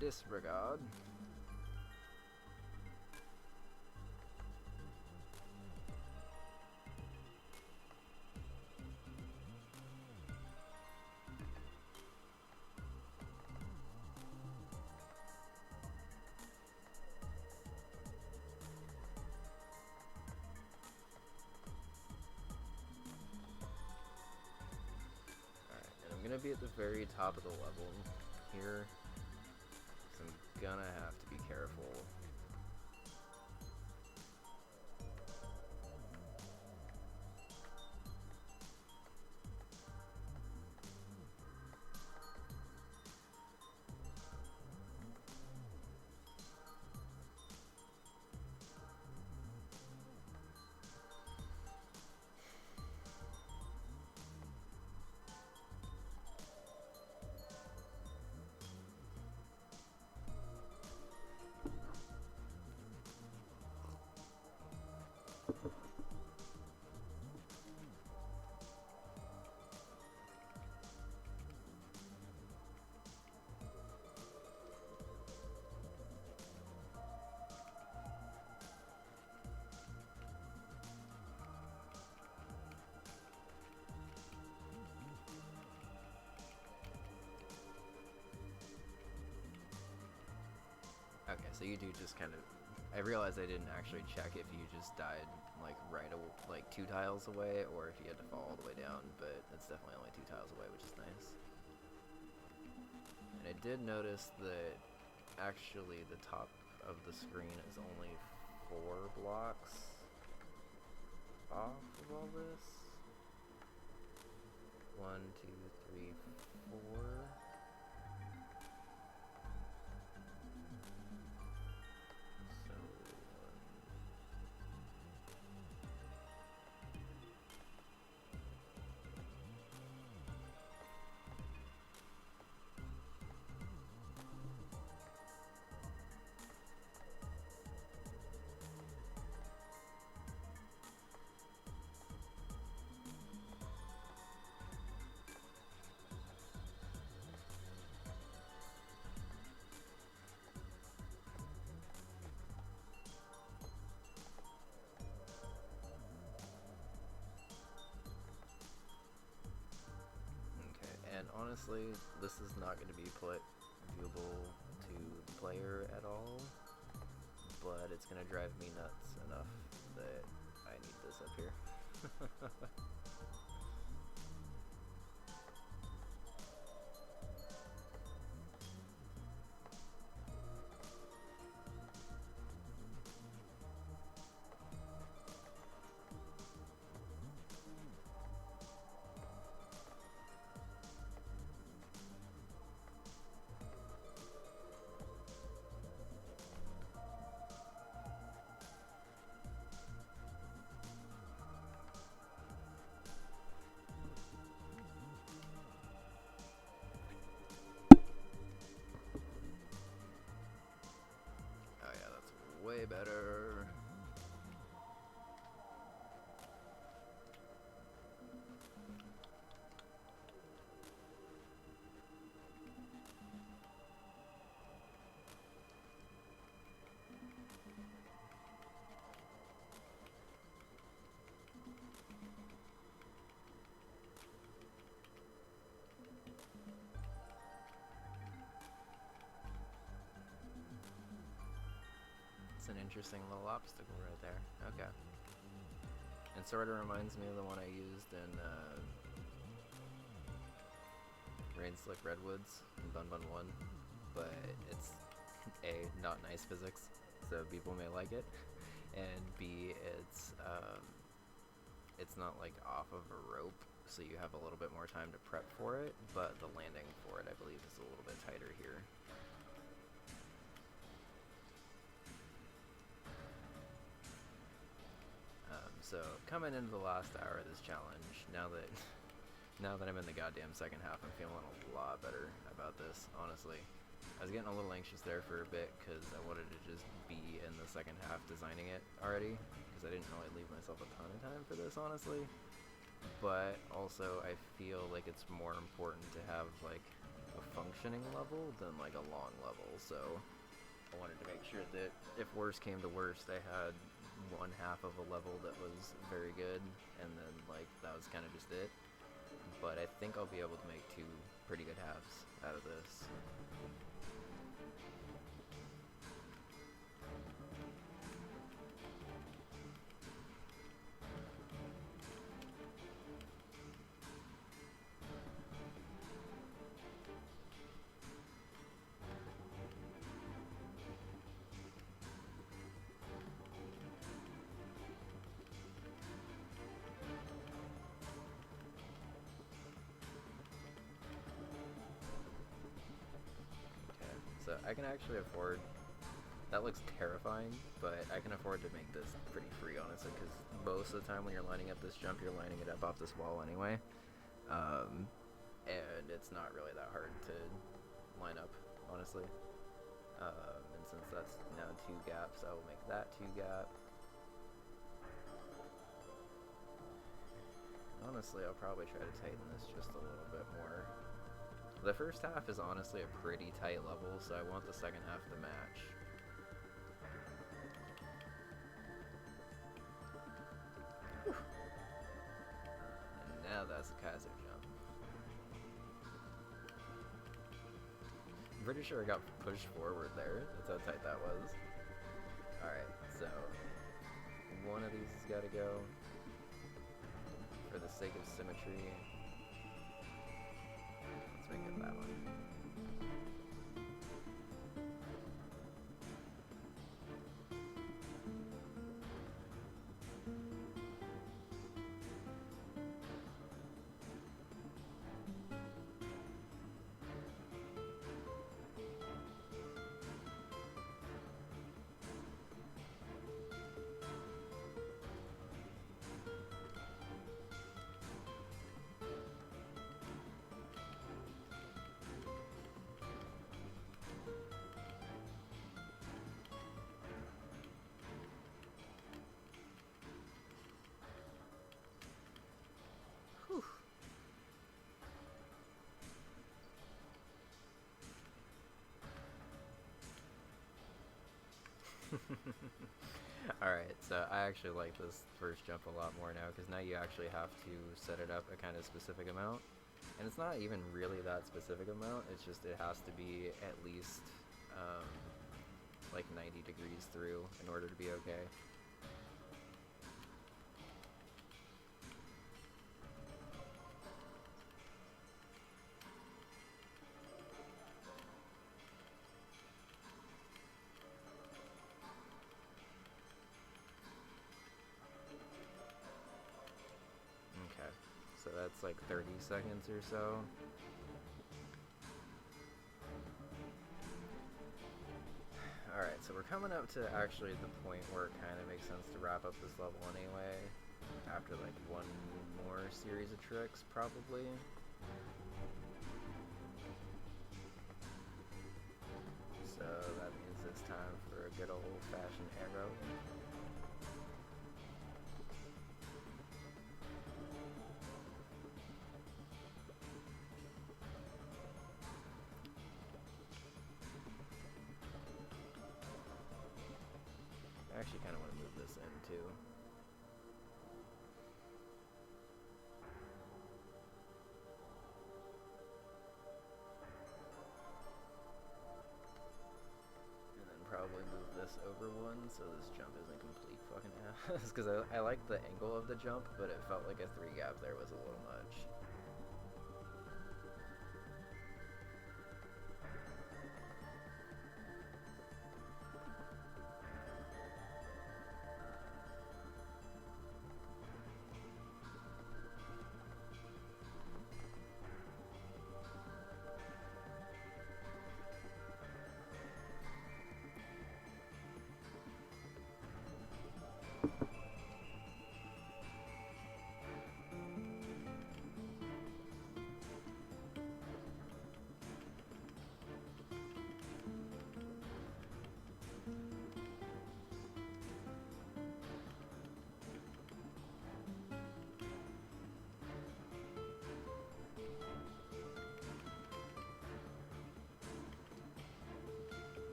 Disregard. I'm gonna be at the very top of the level here, so I'm gonna have to be careful. Okay, so you do just kind of... I realized I didn't actually check if you just died, like, like 2 tiles away, or if you had to fall all the way down, but it's definitely only 2 tiles away, which is nice. And I did notice that actually the top of the screen is only 4 blocks off of all this. 1, 2, 3, 4. And honestly, this is not going to be viewable to the player at all, but it's going to drive me nuts enough that I need this up here. Way better. An interesting little obstacle right there. Okay. And sort of reminds me of the one I used in Rain Slick Redwoods in Bun Bun 1, but it's A, not nice physics, so people may like it, and B, it's not like off of a rope, so you have a little bit more time to prep for it, but the landing for it, I believe, is a little bit tighter here. So coming into the last hour of this challenge, now that I'm in the goddamn second half, I'm feeling a lot better about this, honestly. I was getting a little anxious there for a bit because I wanted to just be in the second half designing it already, because I didn't really leave myself a ton of time for this, honestly. But also I feel like it's more important to have like a functioning level than like a long level, so I wanted to make sure that if worst came to worst, I had one half of a level that was very good, and then like that was kind of just it. But I think I'll be able to make two pretty good halves out of this. So I can actually afford, that looks terrifying, but I can afford to make this pretty free, honestly, because most of the time when you're lining up this jump, you're lining it up off this wall anyway, and it's not really that hard to line up, honestly, and since that's now 2 gaps, I will make that 2 gap. Honestly, I'll probably try to tighten this just a little bit more. The first half is honestly a pretty tight level, so I want the second half to match. Whew. And now that's a Kaiser jump. I'm pretty sure I got pushed forward there. That's how tight that was. Alright, so one of these has got to go for the sake of symmetry. Let's make it that one. Alright, so I actually like this first jump a lot more now, because now you actually have to set it up a kind of specific amount. And it's not even really that specific amount, it's just it has to be at least like 90 degrees through in order to be okay. So that's like 30 seconds or so. Alright, so we're coming up to actually the point where it kind of makes sense to wrap up this level anyway. After like one more series of tricks, probably. So that means it's time for a good old-fashioned arrow. I actually kind of want to move this in too. And then probably move this over one so this jump isn't complete fucking ass. Because I like the angle of the jump, but it felt like a 3 gap there was a little much.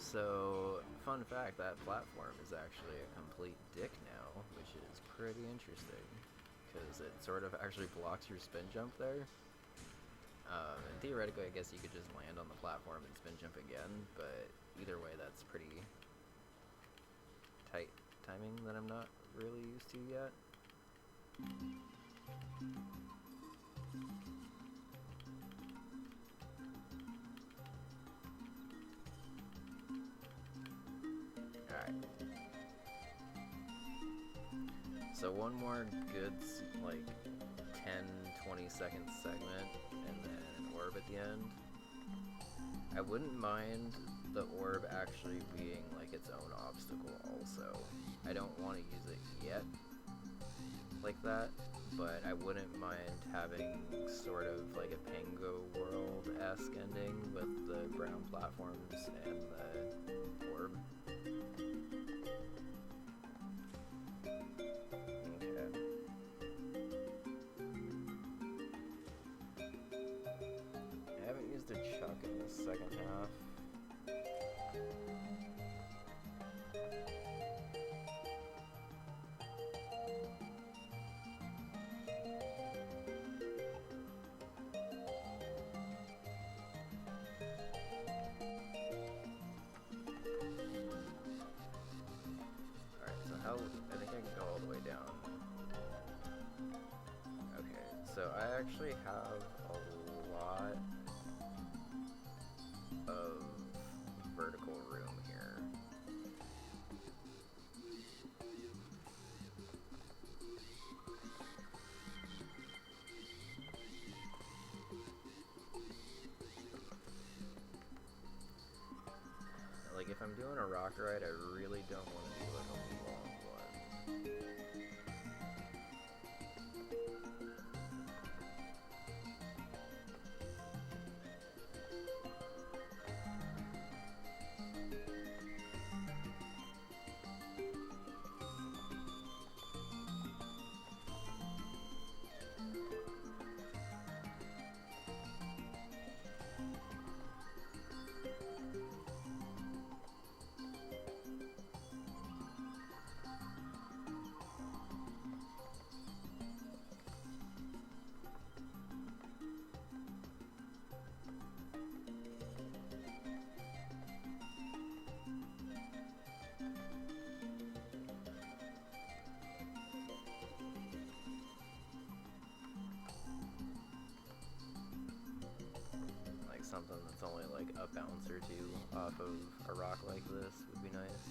So, fun fact, that platform is actually a complete dick now, which is pretty interesting, because it sort of actually blocks your spin jump there. And theoretically, I guess you could just land on the platform and spin jump again, but either way, that's pretty tight timing that I'm not really used to yet. Alright. So one more good, like, 10-20 second segment, and then an orb at the end. I wouldn't mind the orb actually being, like, its own obstacle also. I don't want to use it yet like that, but I wouldn't mind having sort of like a Pango World-esque ending with the ground platforms and the orb. Okay. I haven't used a chuck in the second half. I think I can go all the way down. Okay, so I actually have a lot of vertical room here. Like, if I'm doing a rock ride, I really don't want to do like a long one. Something that's only like a bounce or two off of a rock like this would be nice.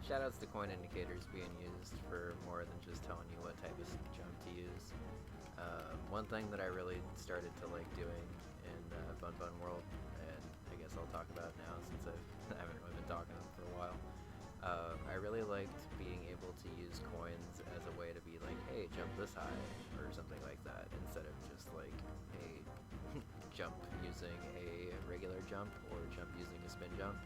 Shoutouts to coin indicators being used for more than just telling you what type of jump to use. One thing that I really started to like doing in Bun Bun World, and I guess I'll talk about now since I haven't really been talking for a while. I really liked being able to use coins as a way to be like, hey, jump this high, or something like that, instead of just like, hey, jump using a regular jump, or jump using a spin jump.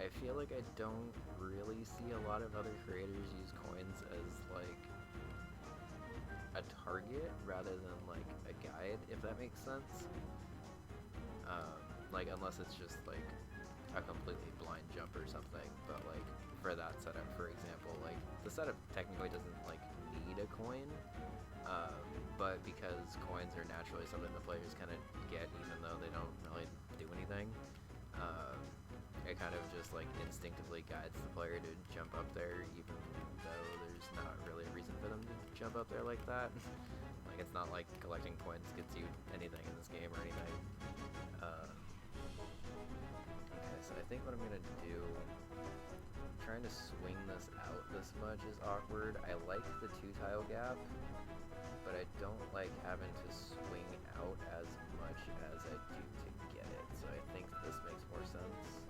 I feel like I don't really see a lot of other creators use coins as like a target rather than like a guide, if that makes sense. Like unless it's just like a completely blind jump or something, but like for that setup, for example, like the setup technically doesn't like need a coin, but because coins are naturally something the players kind of get even though they don't really do anything, it kind of just like instinctively guides the player to jump up there even though there's not really a reason for them to jump up there like that. Like it's not like collecting points gets you anything in this game or anything. Okay, so I think what I'm gonna do, trying to swing this out this much is awkward. I like the 2-tile gap, but I don't like having to swing out as much as I do to get it, so I think this makes more sense.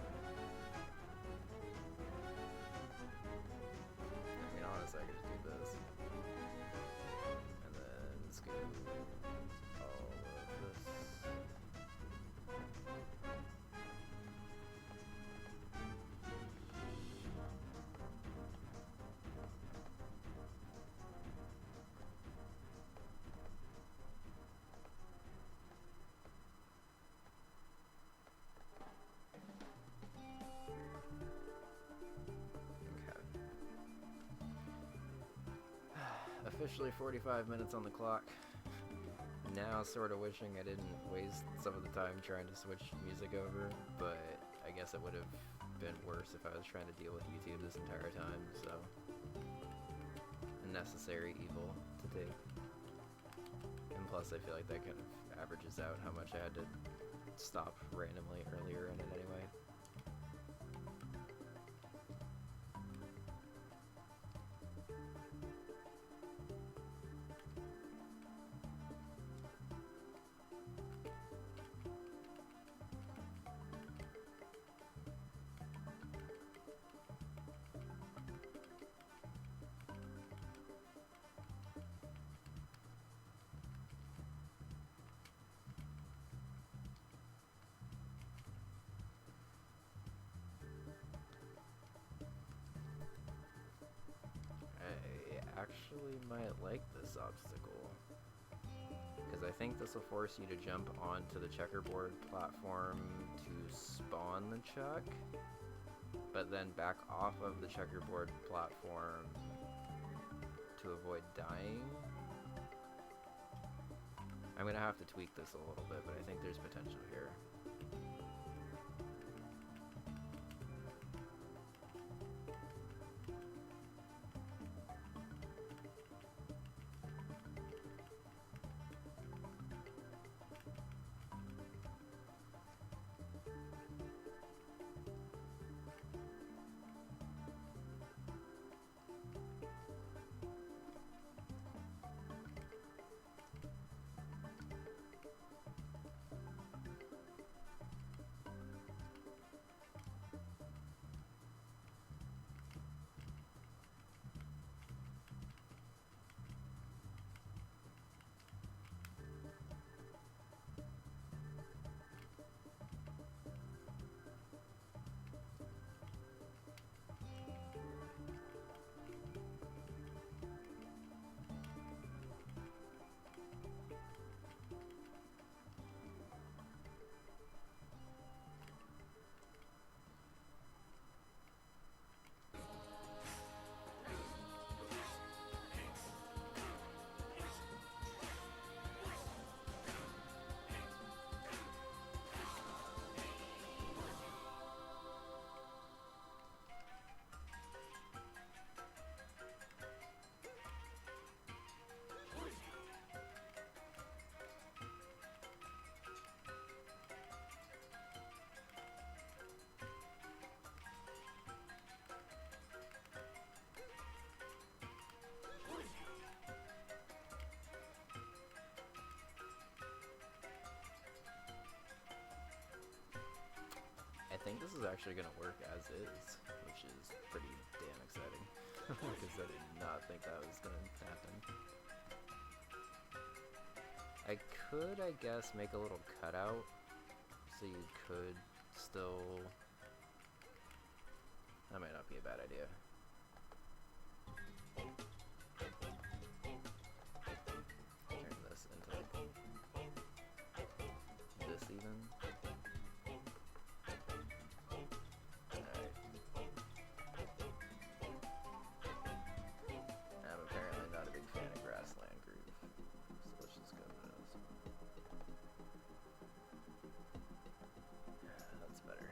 I mean, honestly, I could just do this. And then scoop all of this. Officially 45 minutes on the clock. Now sort of wishing I didn't waste some of the time trying to switch music over, but I guess it would have been worse if I was trying to deal with YouTube this entire time, so a necessary evil to take. And plus I feel like that kind of averages out how much I had to stop randomly earlier in it anyway. Actually might like this obstacle, because I think this will force you to jump onto the checkerboard platform to spawn the chuck, but then back off of the checkerboard platform to avoid dying. I'm gonna have to tweak this a little bit, but I think there's potential here. think this is actually going to work as is, which is pretty damn exciting. Because I did not think that was going to happen. I could, I guess, make a little cutout so you could still... That might not be a bad idea. Turn this into like this even. Alright. I'm apparently not a big fan of grassland groove, so let's just go with this. That's better.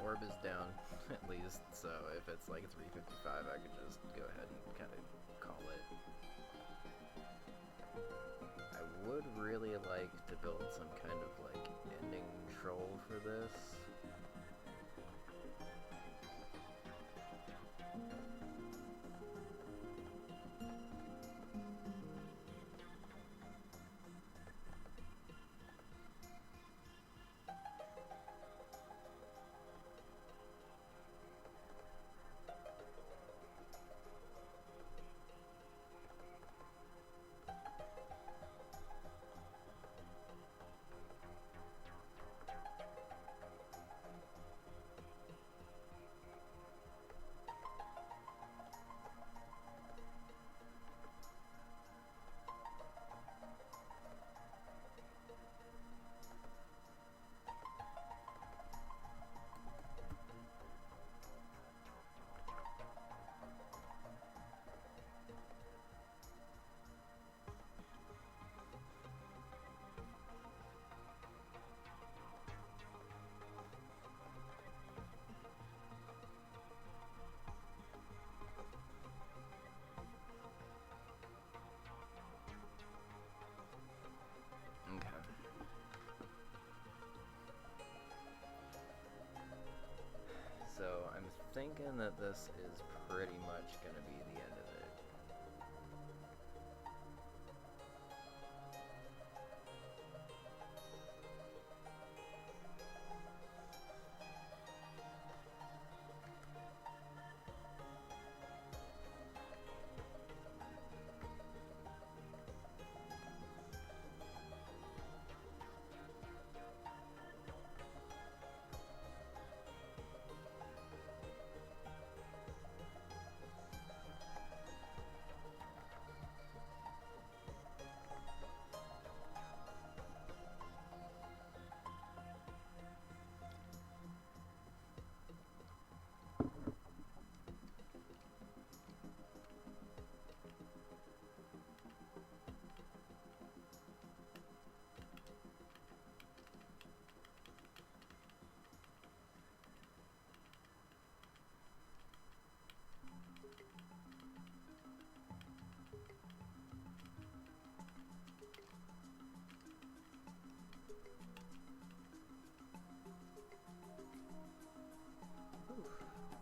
Orb is down, at least, so if it's like 355, I could just go ahead and kind of call it. I would really like to build some kind of like ending troll for this. thinking that this is pretty much going to be the end of it.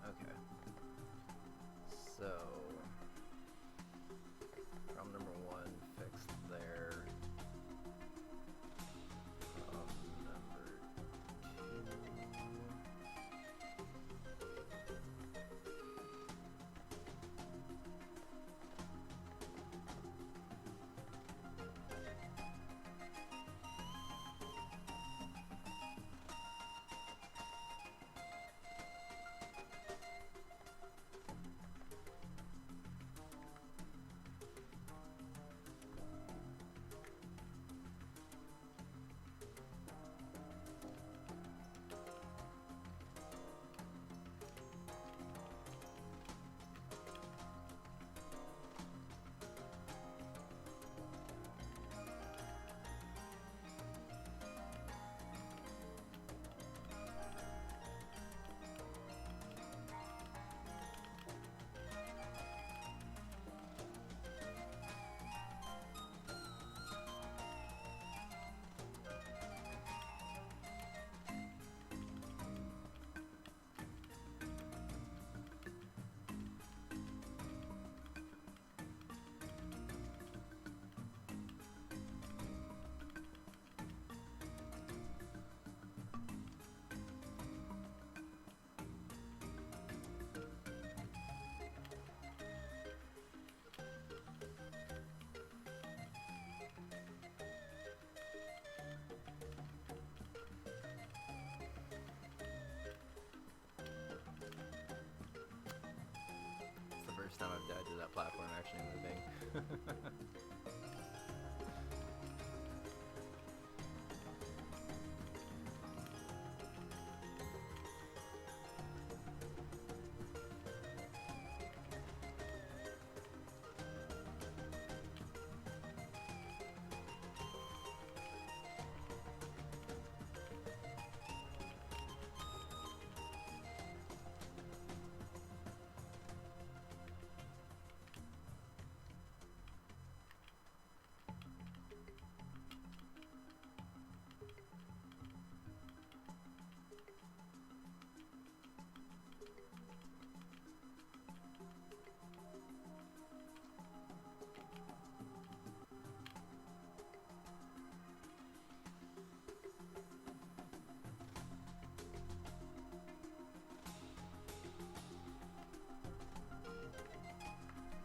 Okay. So, problem number 1 fixed there. Problem number 2. First time I've died to that platform actually moving.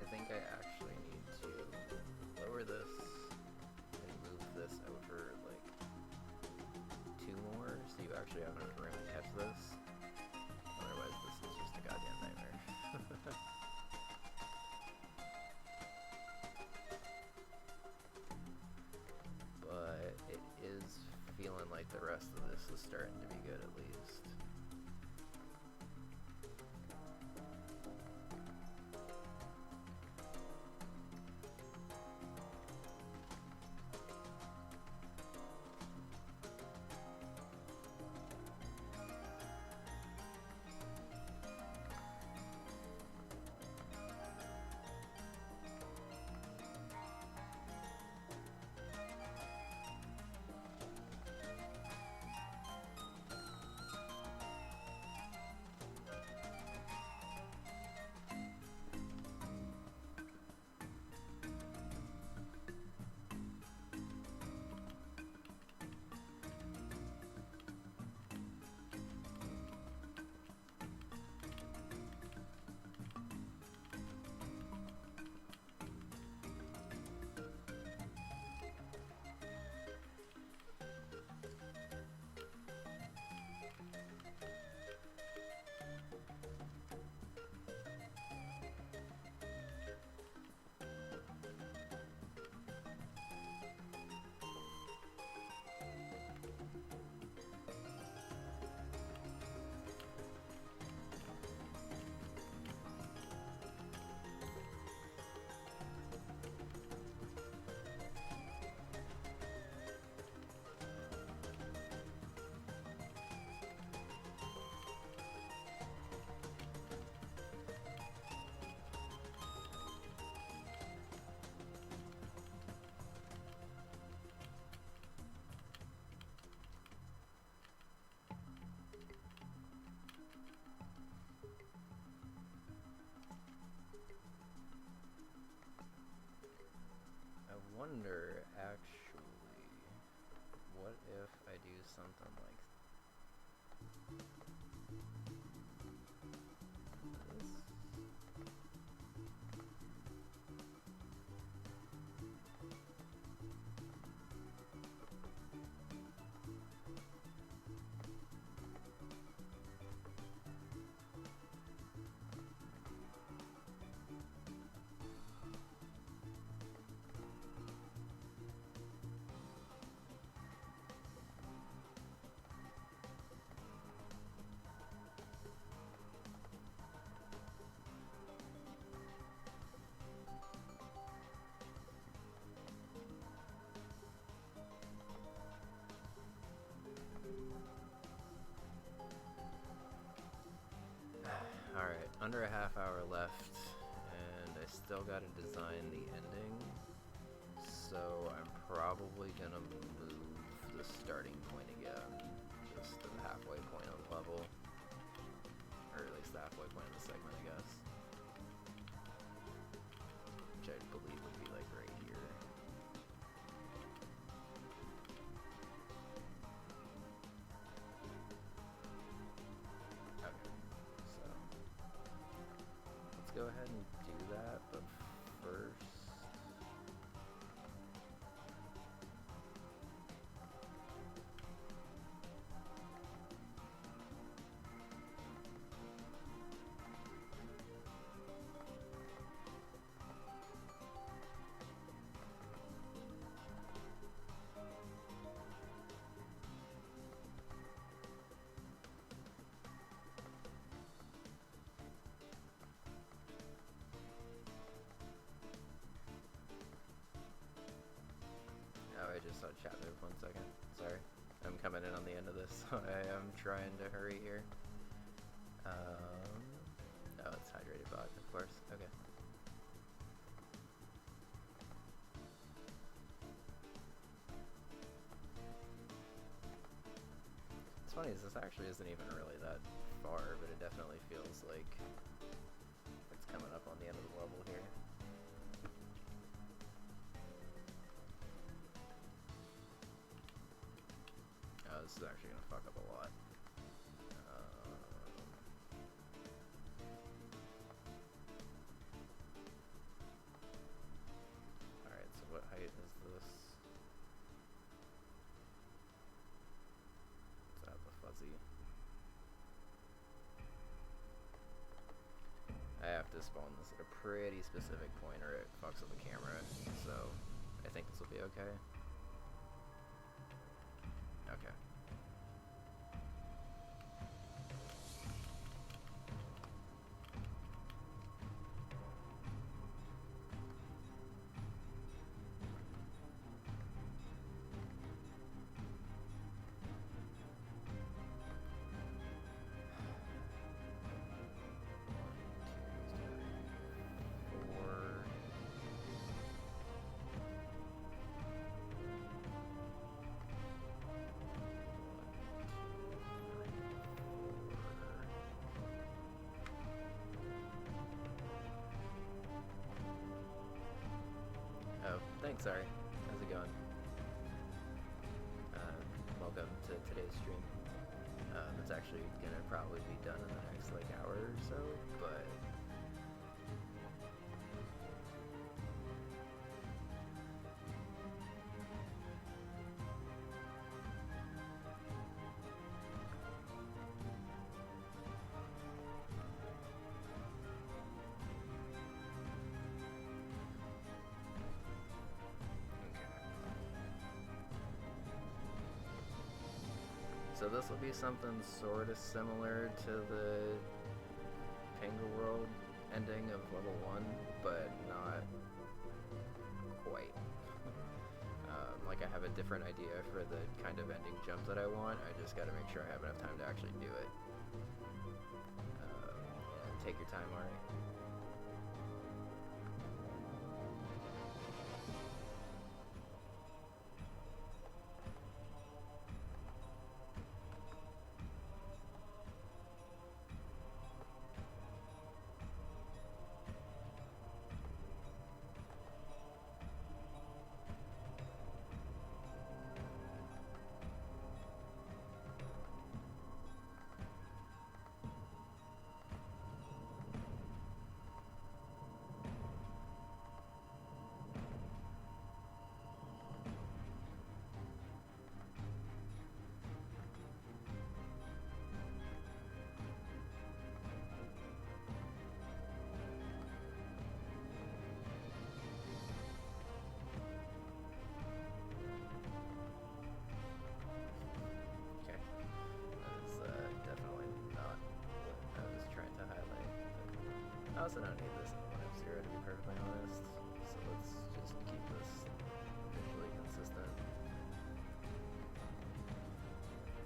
I think I actually need to lower this and move this over like 2 more so you actually have enough room to catch this. Otherwise this is just a goddamn nightmare. But it is feeling like the rest of this is starting to be good at least. something like this. Alright, under a half hour left, and I still gotta design the ending, so I'm probably gonna move the starting point again, just to the halfway point of the level, or at least the halfway point of the segment, I guess, which I believe would be like right here. Go ahead and do that, but first... I just saw chat move 1 second. Sorry. I'm coming in on the end of this, so I am trying to hurry here. Oh, it's hydrated bot, of course. Okay. It's funny, this actually isn't even really that far, but it definitely feels like it's coming up on the end of the level here. This is actually gonna fuck up a lot. Alright, so what height is this? Is that the fuzzy? I have to spawn this at a pretty specific point or it fucks with the camera, so I think this will be okay. Okay. Thanks, sorry. How's it going? Welcome to today's stream. It's actually gonna probably be done in the next like hour or so, but so this will be something sort of similar to the Penguin World ending of level 1, but not quite. Like I have a different idea for the kind of ending jump that I want. I just gotta make sure I have enough time to actually do it. Take your time, Ari. I also don't need this in 1F0 to be perfectly honest, so let's just keep this visually consistent.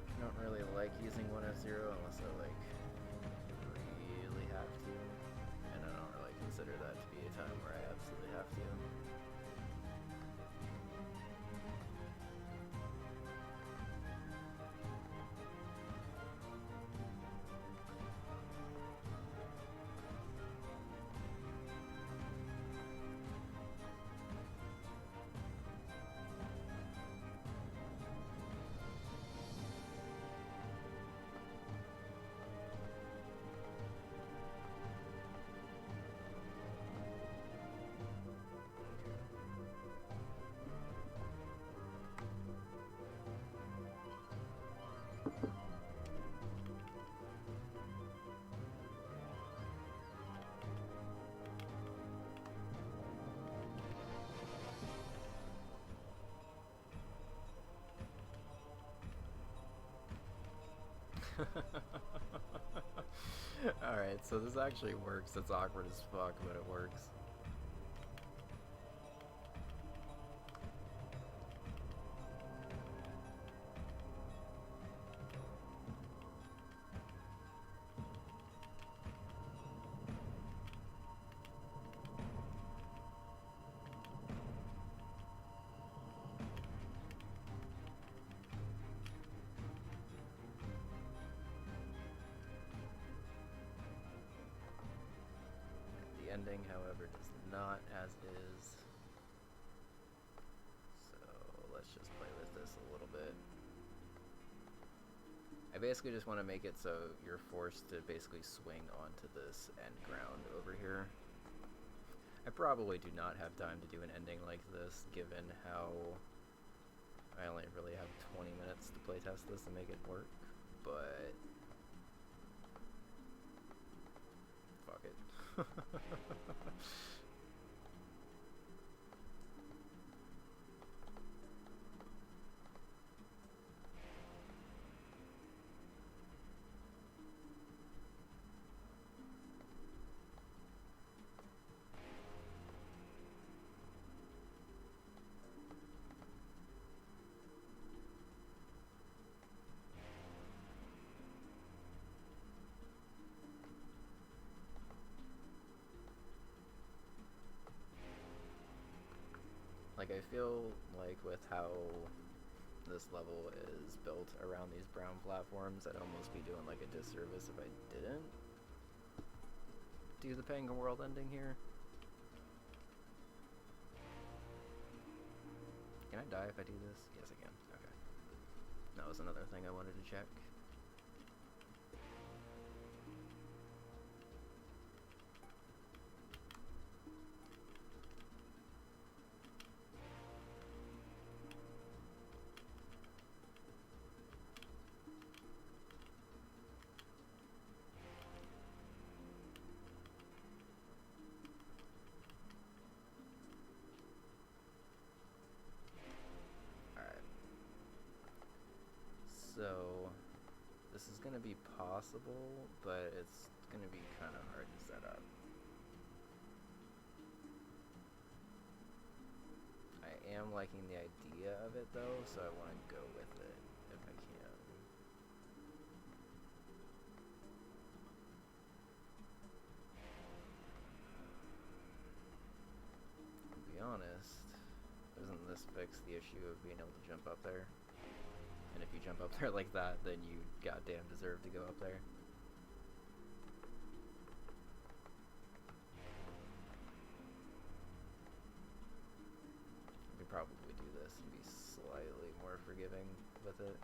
I don't really like using 1F0 unless I like really have to, and I don't really consider that to be a time where I absolutely have to. Alright, so this actually works. It's awkward as fuck, but it works. The ending, however, does not as is. So let's just play with this a little bit. I basically just want to make it so you're forced to basically swing onto this end ground over here. I probably do not have time to do an ending like this, given how I only really have 20 minutes to playtest this and make it work, but fuck it. Like, I feel like with how this level is built around these brown platforms, I'd almost be doing like a disservice if I didn't do the Penguin World ending here. Can I die if I do this? Yes, I can. Okay. That was another thing I wanted to check. So, this is going to be possible, but it's going to be kind of hard to set up. I am liking the idea of it though, so I want to go with it if I can. To be honest, doesn't this fix the issue of being able to jump up there? And if you jump up there like that, then you goddamn deserve to go up there. We could probably do this and be slightly more forgiving with it.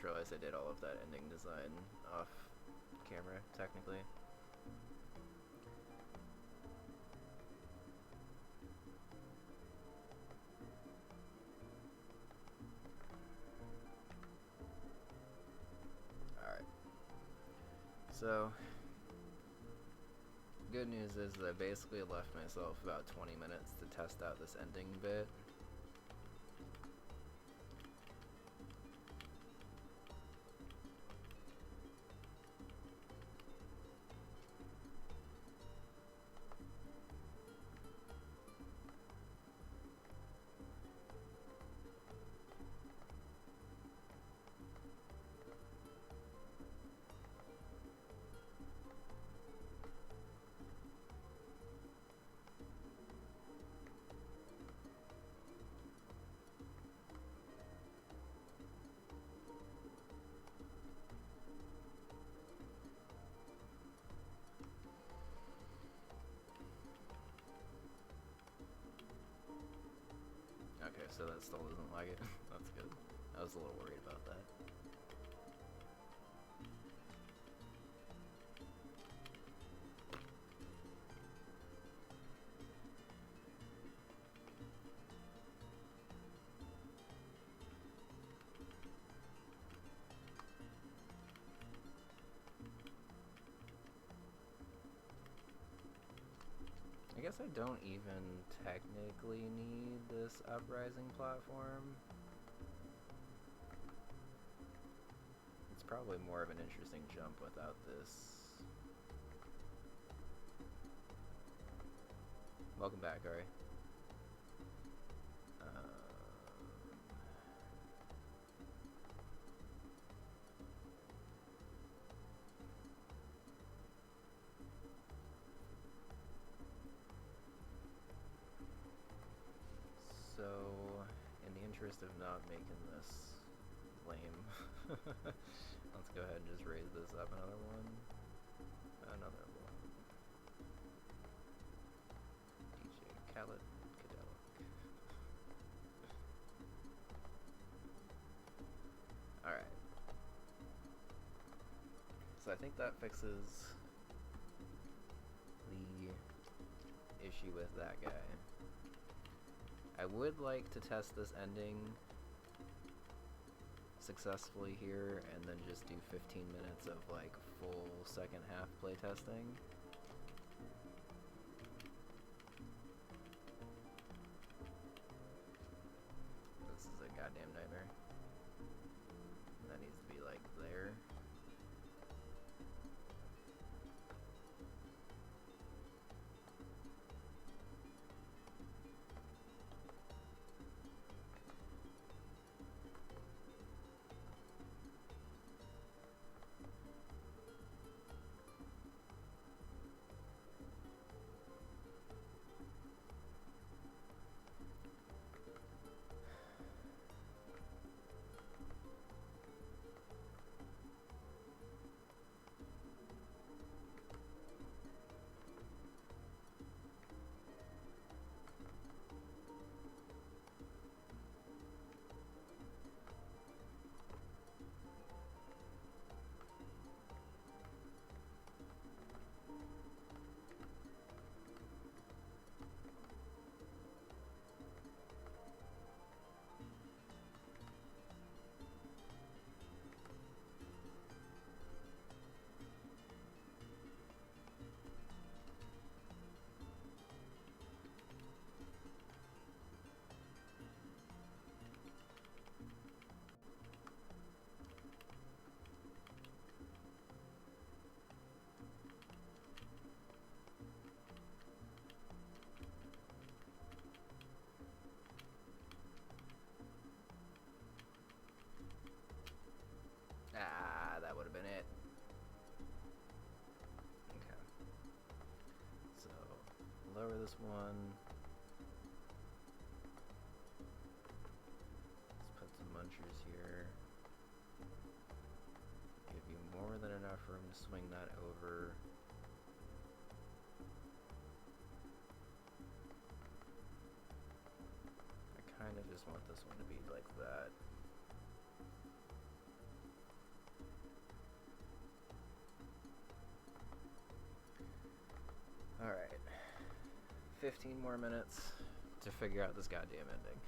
just realized I did all of that ending design off camera, technically. Alright. So, good news is that I basically left myself about 20 minutes to test out this ending bit. Okay, so that still doesn't like it. That's good. I was a little worried about that. I guess I don't even technically need this uprising platform. It's probably more of an interesting jump without this. Welcome back, Ari. So, in the interest of not making this lame, let's go ahead and just raise this up another one. Another one. DJ Khaled Kadelic. Alright. So I think that fixes the issue with that guy. I would like to test this ending successfully here and then just do 15 minutes of like full second half playtesting. This is a goddamn nightmare. That needs to be like there. Ah, that would have been it. Okay. So, lower this one. Let's put some munchers here. Give you more than enough room to swing that over. I kind of just want this one to be like that. 15 more minutes to figure out this goddamn ending.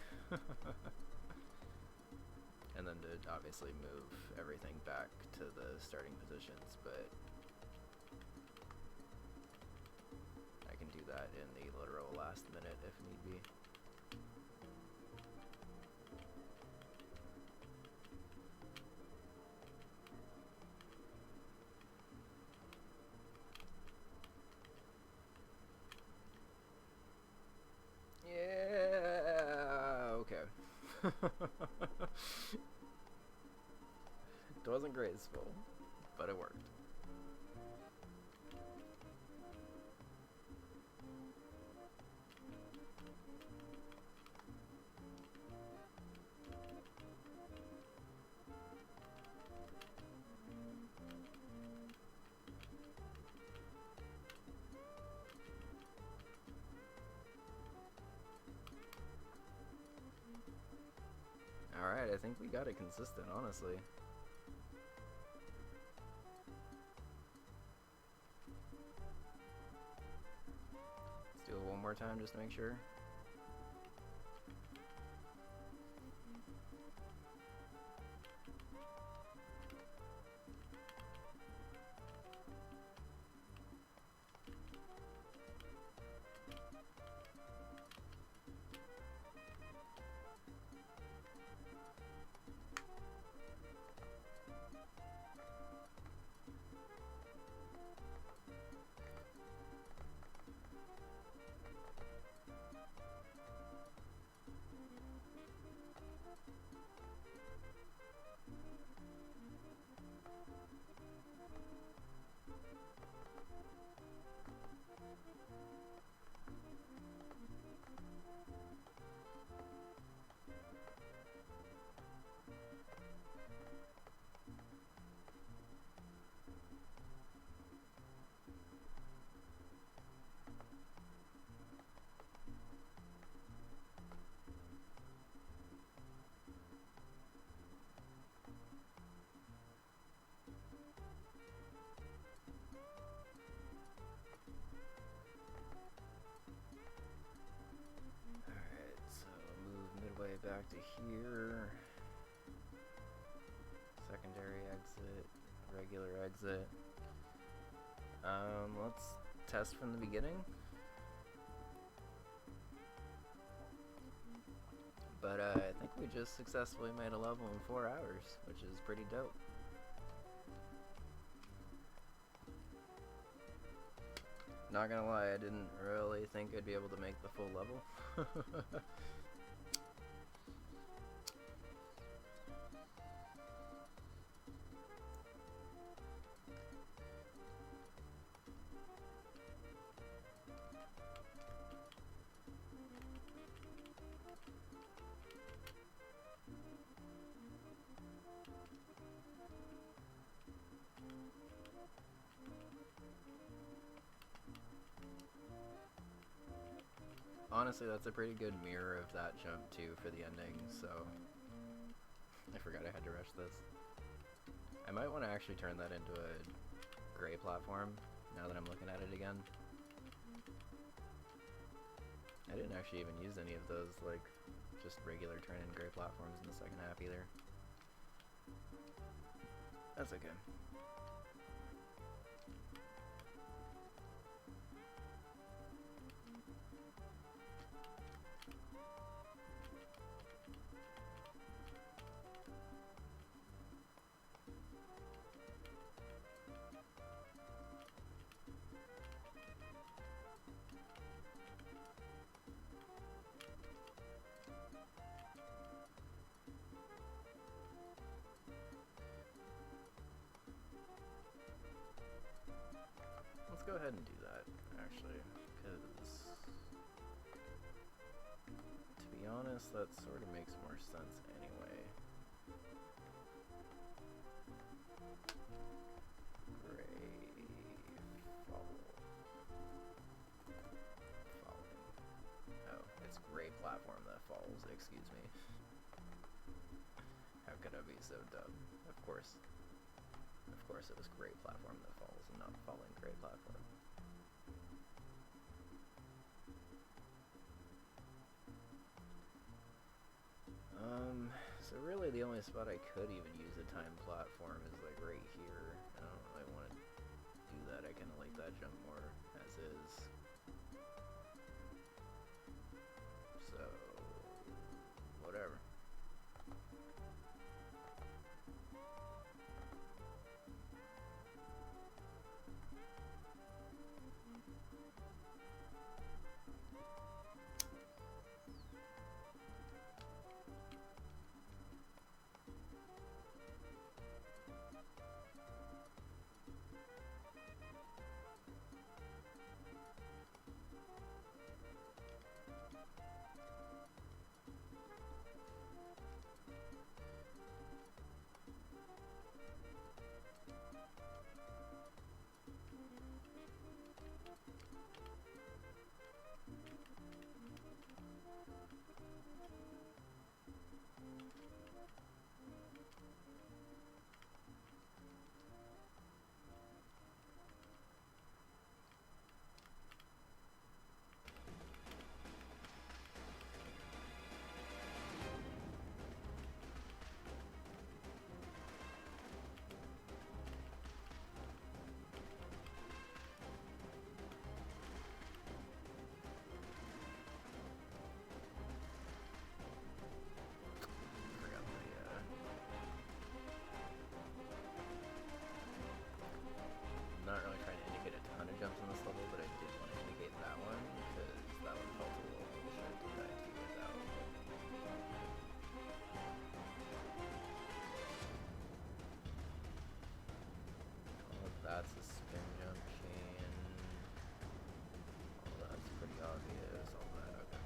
And then to obviously move everything back to the starting positions, but I can do that in the literal last minute if need be. Yeah, okay. It wasn't graceful, but it worked. Alright, I think we got it consistent, honestly. Let's do it one more time just to make sure. Back to here. Secondary exit, regular exit. Let's test from the beginning. But I think we just successfully made a level in 4 hours, which is pretty dope. Not gonna lie, I didn't really think I'd be able to make the full level. Honestly, that's a pretty good mirror of that jump too for the ending, so I forgot I had to rush this. I might want to actually turn that into a gray platform now that I'm looking at it again. I didn't actually even use any of those, like, just regular turn-in gray platforms in the second half either. That's okay. Let's go ahead and do that, actually, because, to be honest, that sort of makes more sense anyway. Gray falling. Oh, it's gray platform that falls, excuse me. How could I be so dumb? Of course it was gray platform that falls and not falling gray platform. the only spot I could even use a time platform is like right here. I don't really want to do that. I kind of like that jump more as is. So, whatever. Not really trying to indicate a ton of jumps on this level, but I did want to indicate that one because that one felt a little bullshit to die to without. All of that's a spin jump chain. All that's pretty obvious. All that, okay.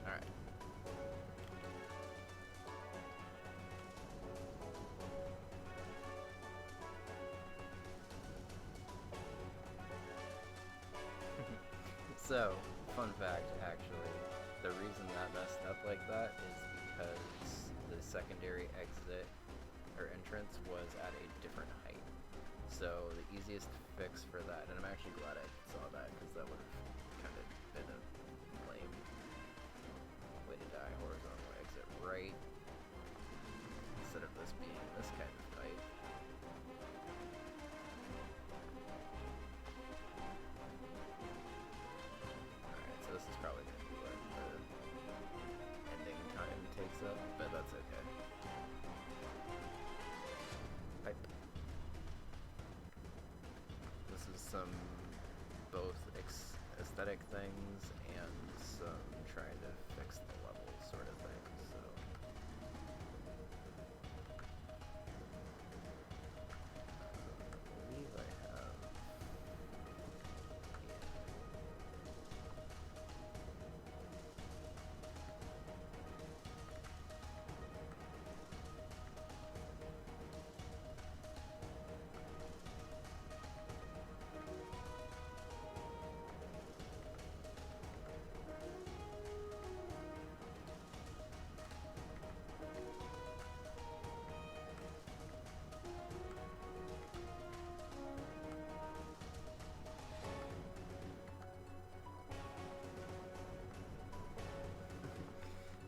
Alright. So, fun fact, actually, the reason that messed up like that is because the secondary exit or entrance was at a different height. So the easiest fix for that, and I'm actually glad I saw that because that would have kind of been a lame way to die. Horizontal exit right instead of this being this kind of height. Alright, so this is probably going to be what the ending time takes up, but that's okay. Pipe. This is some both aesthetic things and some trying to fix the level sort of thing, so. I believe I have.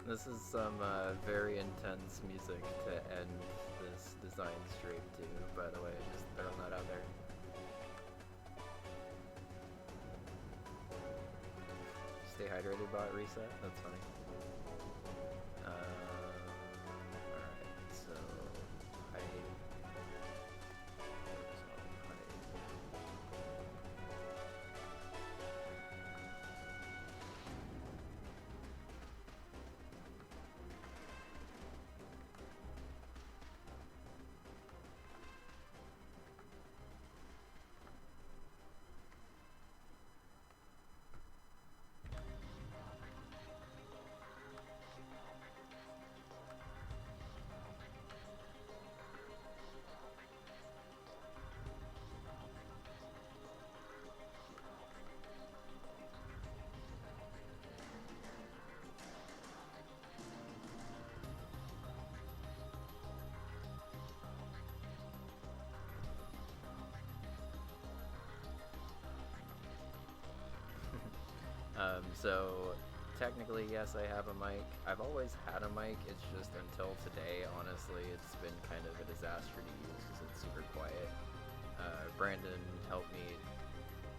This is some very intense music to end this design stream to, by the way, just throwing that out there. Stay hydrated, bot reset? That's funny. Alright, so height. Horizontal height. So technically, yes, I have a mic. I've always had a mic. It's just until today, honestly, it's been kind of a disaster to use because it's super quiet. Brandon helped me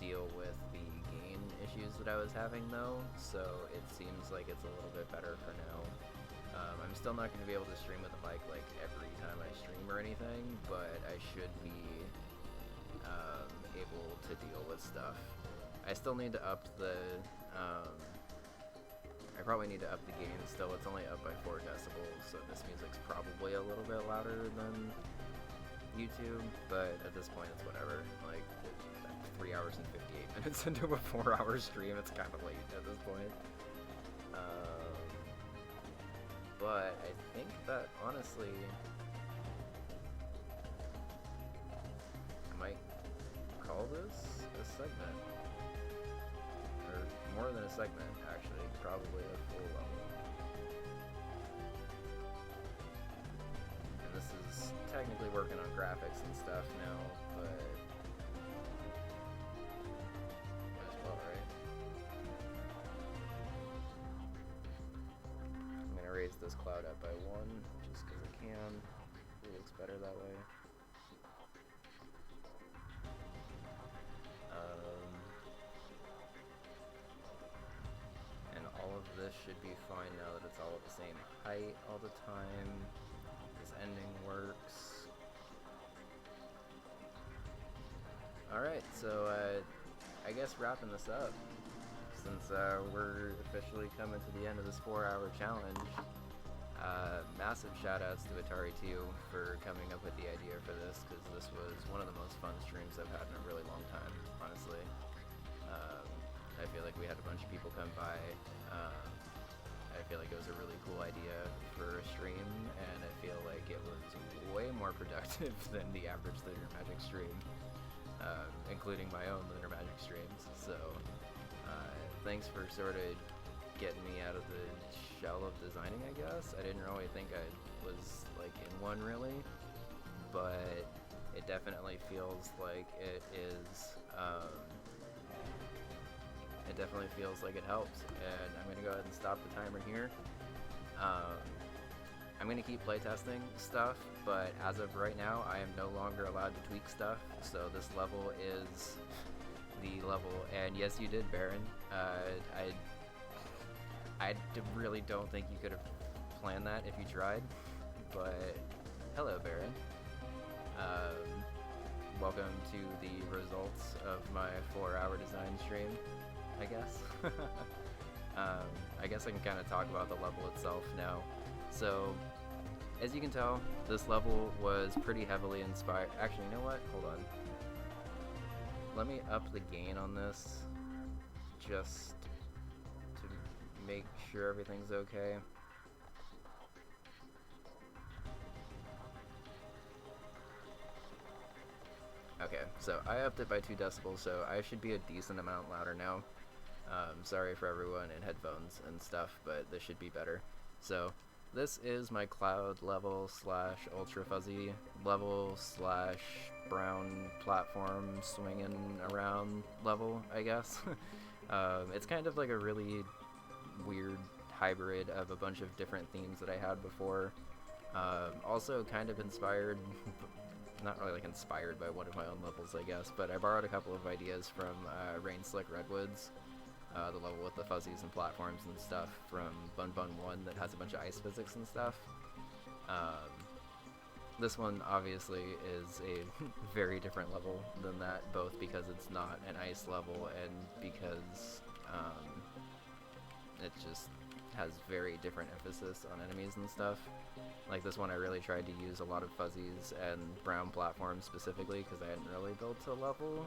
deal with the gain issues that I was having, though, so it seems like it's a little bit better for now. I'm still not going to be able to stream with a mic like every time I stream or anything, but I should be able to deal with stuff. I still need to up the I probably need to up the gain still. It's only up by 4 decibels, so this music's probably a little bit louder than YouTube, but at this point it's whatever. Like, 3 hours and 58 minutes into a 4-hour stream, it's kind of late at this point. But I think that, honestly, I might call this a segment. Or more than a segment, actually. Probably a full level. And this is technically working on graphics and stuff now, but might as well, right? I'm gonna raise this cloud up by 1, just because I can. It looks better that way. And all of this should be fine now that it's all at the same height all the time. This ending works. Alright, so I guess wrapping this up, since we're officially coming to the end of this 4-hour challenge. Massive shoutouts to Atari2 for coming up with the idea for this, because this was one of the most fun streams I've had in a really long time, honestly. I feel like we had a bunch of people come by. I feel like it was a really cool idea for a stream, and I feel like it was way more productive than the average Lunar Magic stream, including my own Lunar Magic streams. So thanks for sort of getting me out of the shell of designing, I guess. I didn't really think I was like in one really, but it definitely feels like it is. It definitely feels like it helps, and I'm going to go ahead and stop the timer here. I'm going to keep playtesting stuff, but as of right now, I am no longer allowed to tweak stuff, so this level is the level, and yes, you did, Baron. I really don't think you could have planned that if you tried, but hello, Baron. Welcome to the results of my 4-hour design stream, I guess. I guess I can kind of talk about the level itself now. So, as you can tell, this level was pretty heavily inspired. Actually, you know what? Hold on. Let me up the gain on this, just to make sure everything's okay. Okay, so I upped it by 2 decibels, so I should be a decent amount louder now. Sorry for everyone in headphones and stuff, but this should be better. So, this is my cloud level / ultra fuzzy level / brown platform swinging around level, I guess. It's kind of like a really weird hybrid of a bunch of different themes that I had before. Also kind of inspired, not really like inspired by one of my own levels, I guess, but I borrowed a couple of ideas from Rain Slick Redwoods, the level with the fuzzies and platforms and stuff from Bun Bun 1 that has a bunch of ice physics and stuff. This one obviously is a very different level than that, both because it's not an ice level and because it just has very different emphasis on enemies and stuff. Like this one I really tried to use a lot of fuzzies and brown platforms specifically because I hadn't really built a level.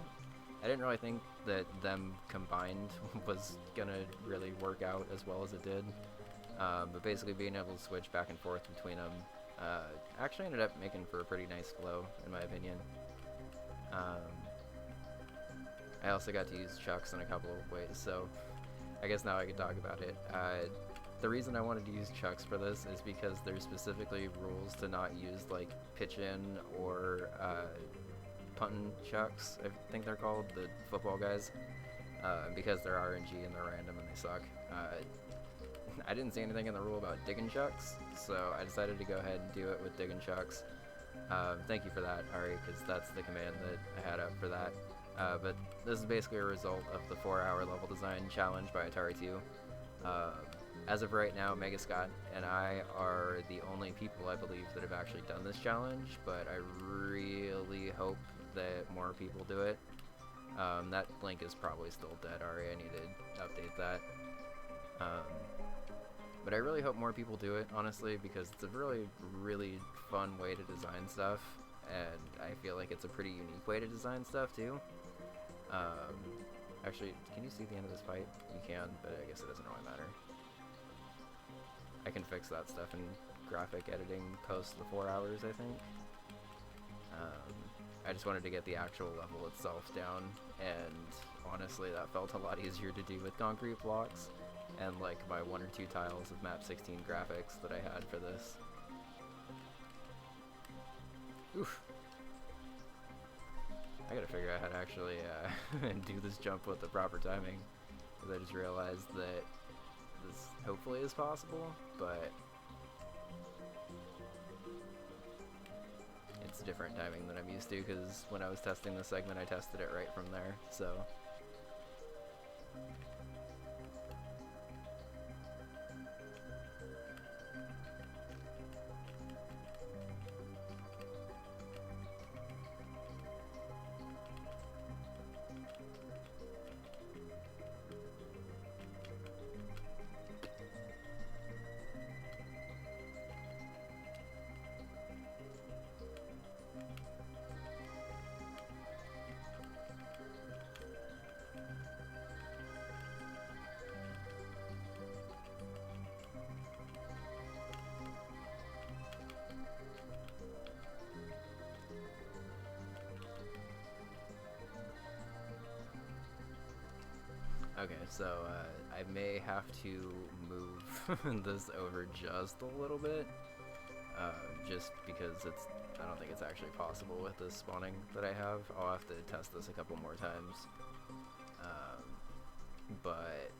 I didn't really think that them combined was gonna really work out as well as it did. But basically being able to switch back and forth between them actually ended up making for a pretty nice flow, in my opinion. I also got to use chucks in a couple of ways, so I guess now I can talk about it. The reason I wanted to use chucks for this is because there's specifically rules to not use like pitch-in or puntin' chucks, I think they're called, the football guys. because they're RNG and they're random and they suck. I didn't see anything in the rule about digging chucks, so I decided to go ahead and do it with digging chucks. Thank you for that, Ari, because that's the command that I had up for that. But this is basically a result of the 4-hour level design challenge by Atari 2. As of right now, Mega Scott and I are the only people, I believe, that have actually done this challenge, but I really hope that more people do it. That link is probably still dead, Ari. I need to update that. But I really hope more people do it, honestly, because it's a really, really fun way to design stuff, and I feel like it's a pretty unique way to design stuff, too. Actually, can you see the end of this fight? You can, but I guess it doesn't really matter. I can fix that stuff in graphic editing post the 4 hours, I think. I just wanted to get the actual level itself down, and honestly, that felt a lot easier to do with concrete blocks and like my 1 or 2 tiles of map 16 graphics that I had for this. Oof. I gotta figure out how to actually do this jump with the proper timing, because I just realized that this hopefully is possible, but it's different timing than I'm used to, because when I was testing this segment I tested it right from there, so. Okay, so I may have to move this over just a little bit, just because I don't think it's actually possible with this spawning that I have. I'll have to test this a couple more times, but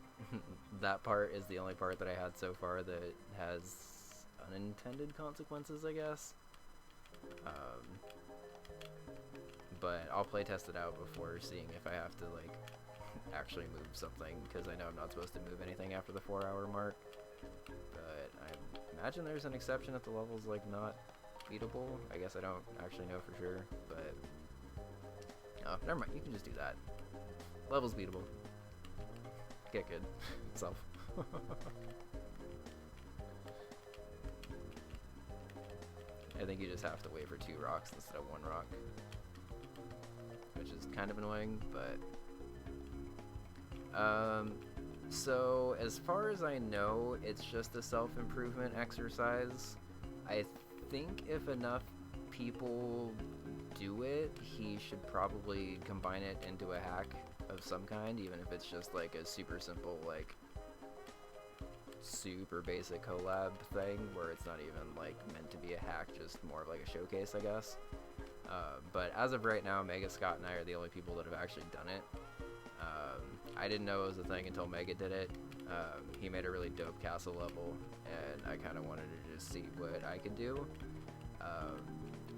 that part is the only part that I had so far that has unintended consequences, I guess. But I'll play test it out before seeing if I have to like actually move something, because I know I'm not supposed to move anything after the 4-hour mark, but I imagine there's an exception if the level's like not beatable. I guess I don't actually know for sure, but oh, never mind, you can just do that. Level's beatable. Get good. Self. I think you just have to wait for 2 rocks instead of 1 rock, which is kind of annoying, but so as far as I know, it's just a self-improvement exercise. I think if enough people do it, he should probably combine it into a hack of some kind, even if it's just like a super simple, like super basic collab thing where it's not even like meant to be a hack, just more of like a showcase, I guess. But as of right now, Mega Scott and I are the only people that have actually done it. I didn't know it was a thing until Mega did it. He made a really dope castle level, and I kind of wanted to just see what I could do.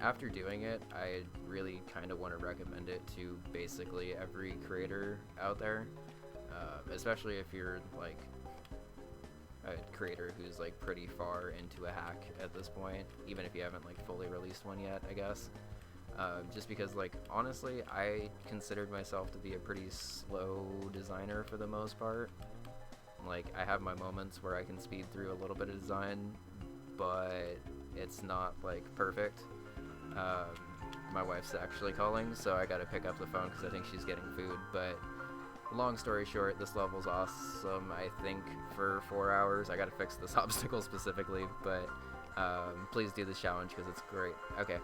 After doing it, I really kind of want to recommend it to basically every creator out there, especially if you're like a creator who's like pretty far into a hack at this point, even if you haven't like fully released one yet, I guess. Just because, like, honestly, I considered myself to be a pretty slow designer for the most part. Like, I have my moments where I can speed through a little bit of design, but it's not, like, perfect. My wife's actually calling, so I gotta pick up the phone because I think she's getting food, but long story short, this level's awesome, I think, for 4 hours. I gotta fix this obstacle specifically, but please do this challenge because it's great. Okay.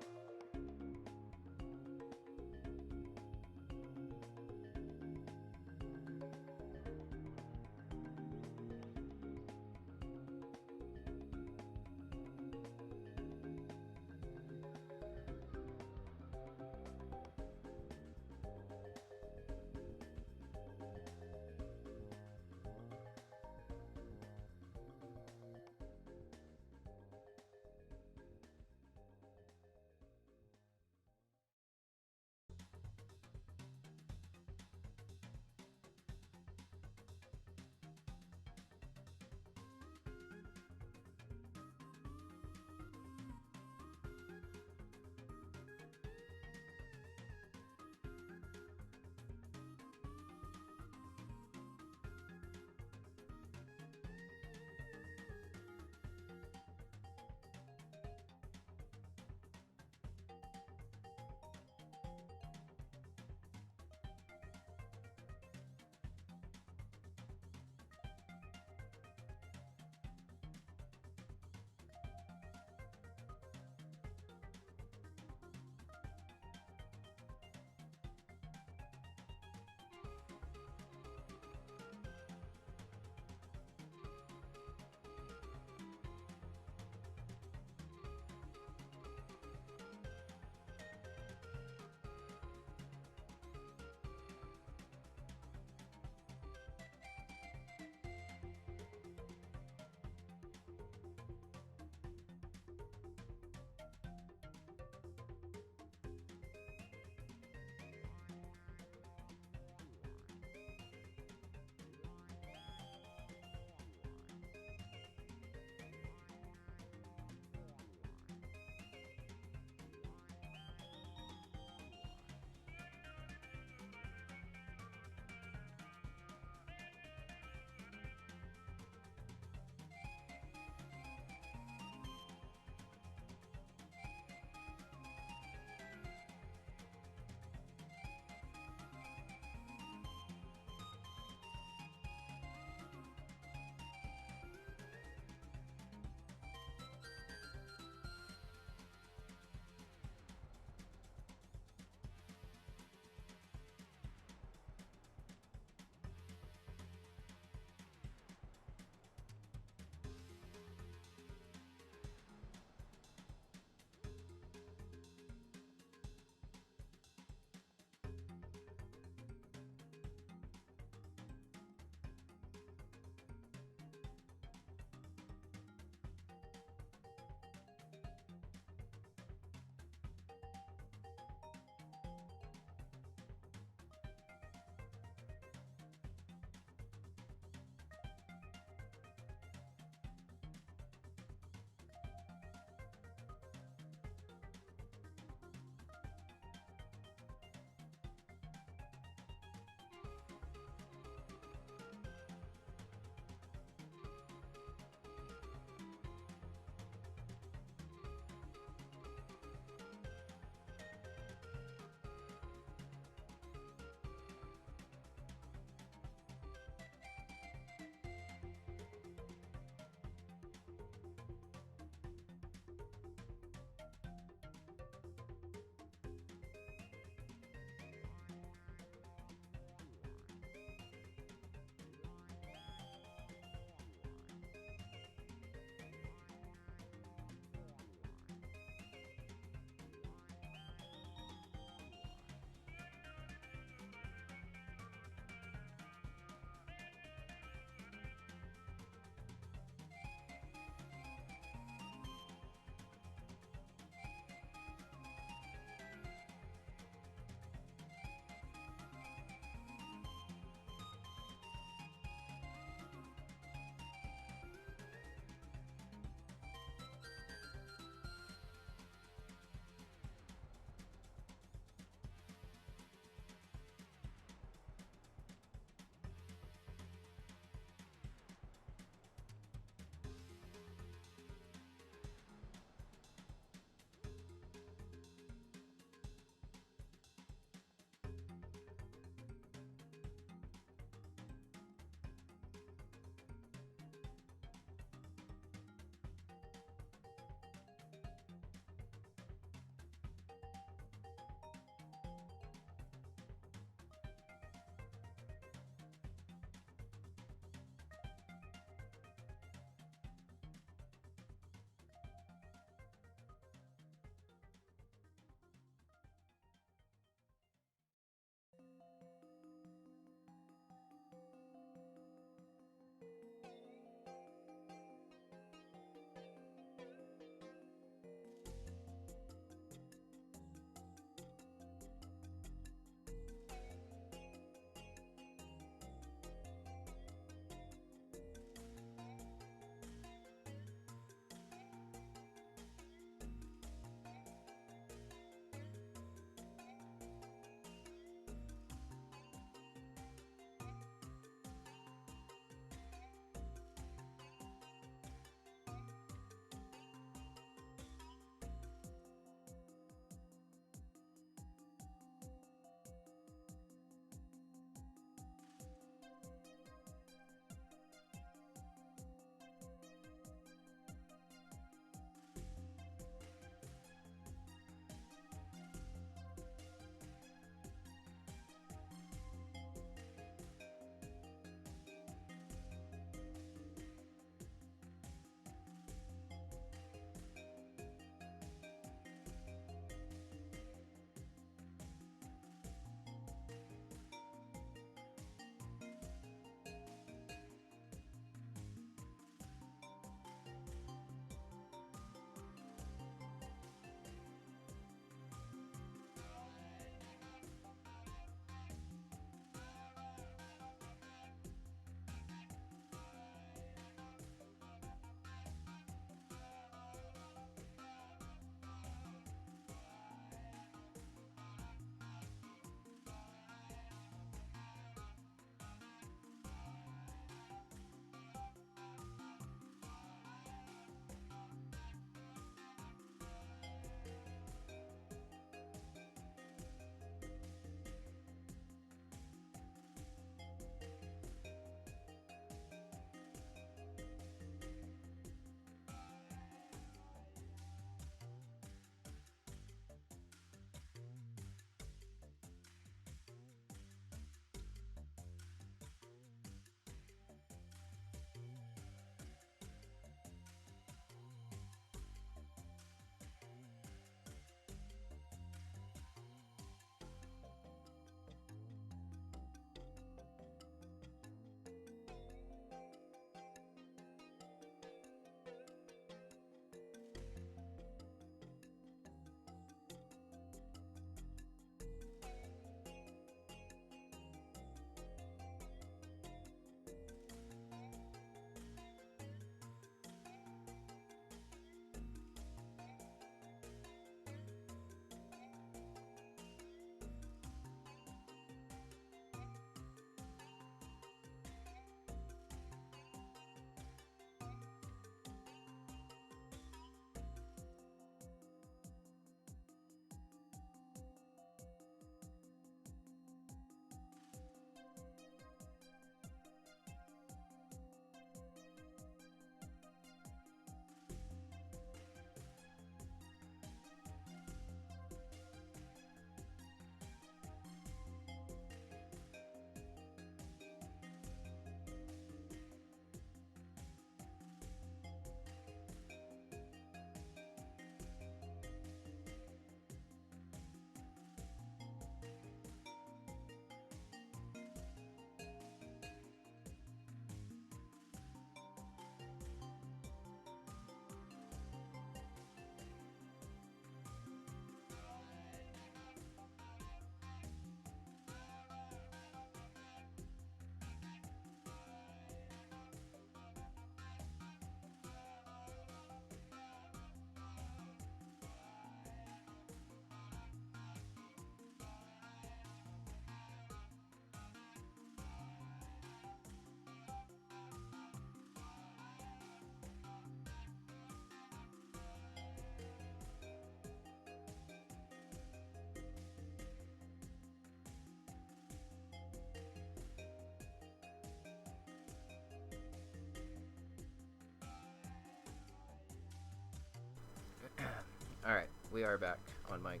we are back on mic.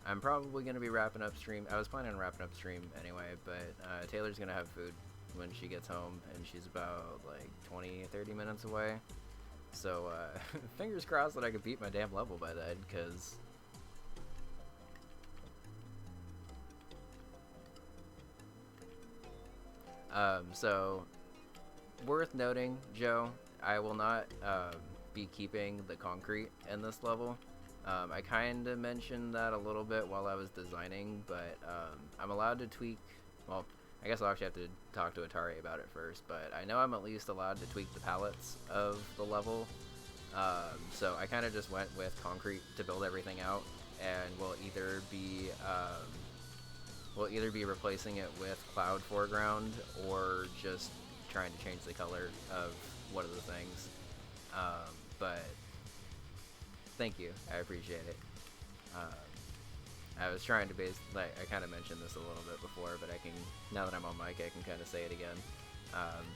I'm probably going to be wrapping up stream. I was planning on wrapping up stream anyway, but Taylor's going to have food when she gets home, and she's about like 20-30 minutes away. So fingers crossed that I can beat my damn level by then, because so worth noting, Joe, I will not be keeping the concrete in this level. I kind of mentioned that a little bit while I was designing, but I'm allowed to tweak, well, I guess I'll actually have to talk to Atari about it first, but I know I'm at least allowed to tweak the palettes of the level. So I kind of just went with concrete to build everything out, and we'll either be replacing it with cloud foreground or just trying to change the color of one of the things. But thank you, I appreciate it. I was trying to I kind of mentioned this a little bit before, but now that I'm on mic, I can kind of say it again.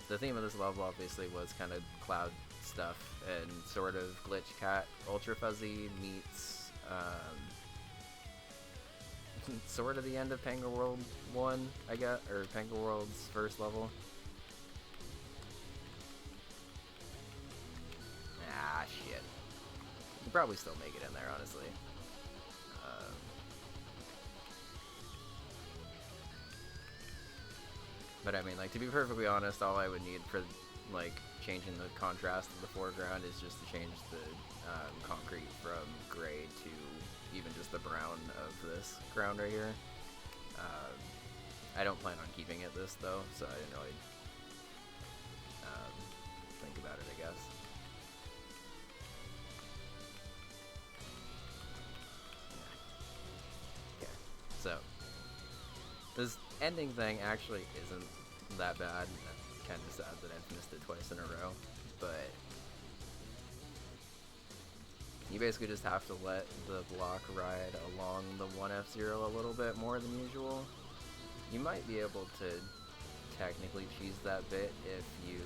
The theme of this level obviously was kind of cloud stuff, and sort of Glitch Cat Ultra Fuzzy meets sort of the end of Panga World 1, I guess, or Panga World's first level. Ah, shit. You can probably still make it in there, honestly. But I mean, like, to be perfectly honest, all I would need for, like, changing the contrast of the foreground is just to change the concrete from gray to even just the brown of this ground right here. I don't plan on keeping it this, though, so I didn't really think about it, I guess. Okay, so this ending thing actually isn't that bad. I'm kind of sad that I've missed it twice in a row, but you basically just have to let the block ride along the 1F0 a little bit more than usual. You might be able to technically cheese that bit if you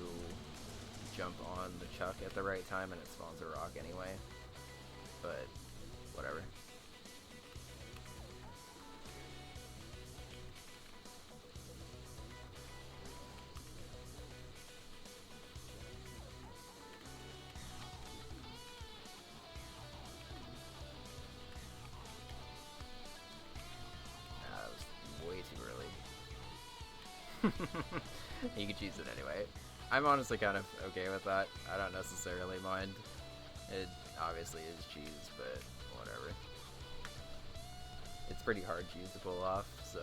jump on the chuck at the right time and it spawns a rock anyway, but whatever. You can choose it anyway. I'm honestly kind of okay with that. I don't necessarily mind. It obviously is cheese, but whatever. It's pretty hard cheese to pull off, so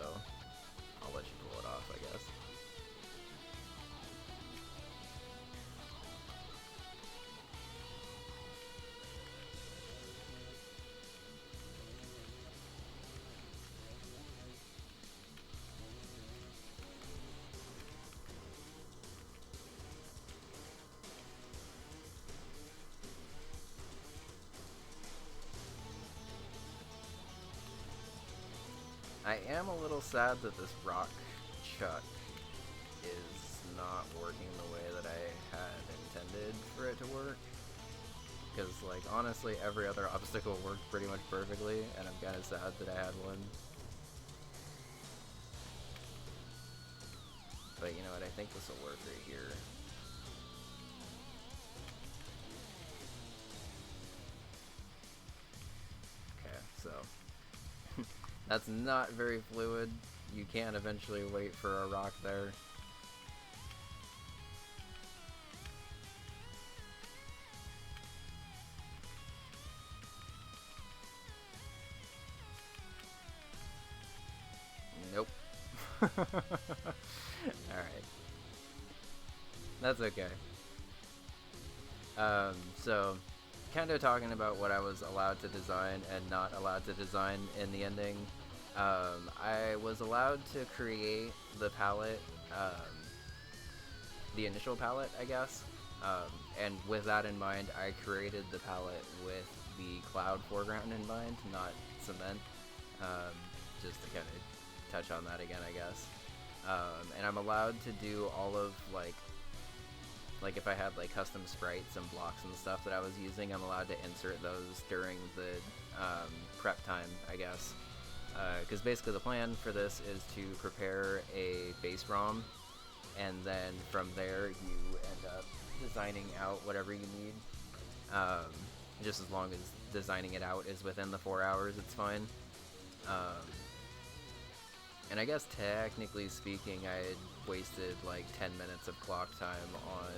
I'll let you pull it off, I guess. I am a little sad that this rock chuck is not working the way that I had intended for it to work. Because, like, honestly, every other obstacle worked pretty much perfectly, and I'm kind of sad that I had one. But you know what, I think this will work right here. Okay, so that's not very fluid. You can eventually wait for a rock there. Nope. Alright. That's okay. So kind of talking about what I was allowed to design and not allowed to design in the ending. I was allowed to create the palette, the initial palette, I guess, and with that in mind, I created the palette with the cloud foreground in mind, not cement, just to kind of touch on that again, I guess. And I'm allowed to do all of, like like if I had like custom sprites and blocks and stuff that I was using, I'm allowed to insert those during the prep time, I guess. Because basically the plan for this is to prepare a base ROM, and then from there you end up designing out whatever you need. Just as long as designing it out is within the 4 hours, it's fine. And I guess technically speaking, I had wasted like 10 minutes of clock time on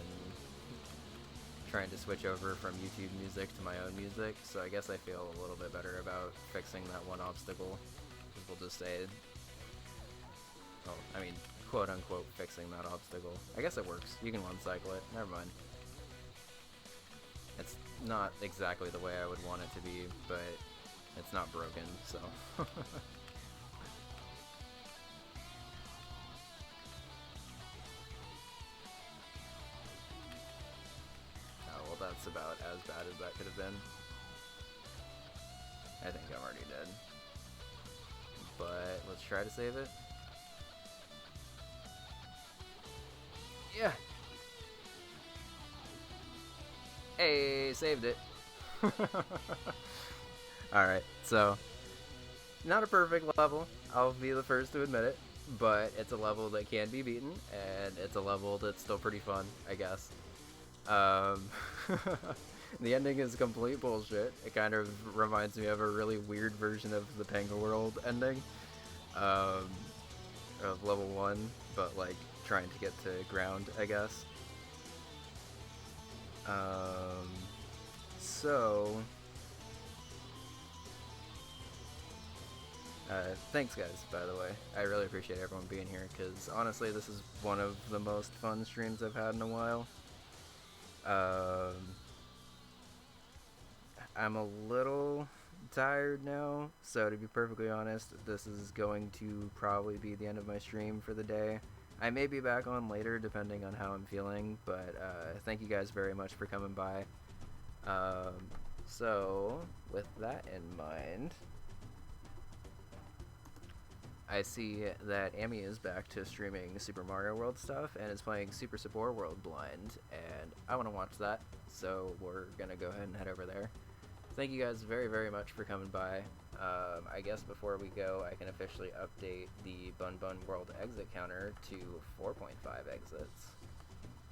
trying to switch over from YouTube music to my own music, so I guess I feel a little bit better about fixing that one obstacle. We'll just say, well, I mean, quote unquote fixing that obstacle. I guess it works. You can one cycle it. Never mind. It's not exactly the way I would want it to be, but it's not broken, so. Oh, well, that's about as bad as that could have been. I think I'm already dead. But let's try to save it. Yeah! Hey, saved it. Alright, so, not a perfect level, I'll be the first to admit it, but it's a level that can be beaten, and it's a level that's still pretty fun, I guess. The ending is complete bullshit. It kind of reminds me of a really weird version of the Panga World ending, of level 1, but like trying to get to ground, I guess. Thanks guys, by the way. I really appreciate everyone being here, because honestly this is one of the most fun streams I've had in a while. I'm a little tired now, so to be perfectly honest, this is going to probably be the end of my stream for the day. I may be back on later depending on how I'm feeling, but thank you guys very much for coming by. So, with that in mind, I see that Amy is back to streaming Super Mario World stuff and is playing Super Support World blind, and I want to watch that, so we're gonna go ahead and head over there. Thank you guys very, very much for coming by. I guess before we go, I can officially update the Bun Bun World exit counter to 4.5 exits,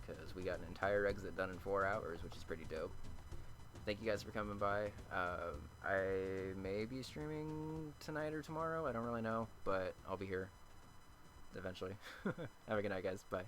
because we got an entire exit done in 4 hours, which is pretty dope. Thank you guys for coming by. I may be streaming tonight or tomorrow, I don't really know, but I'll be here eventually. Have a good night, guys. Bye.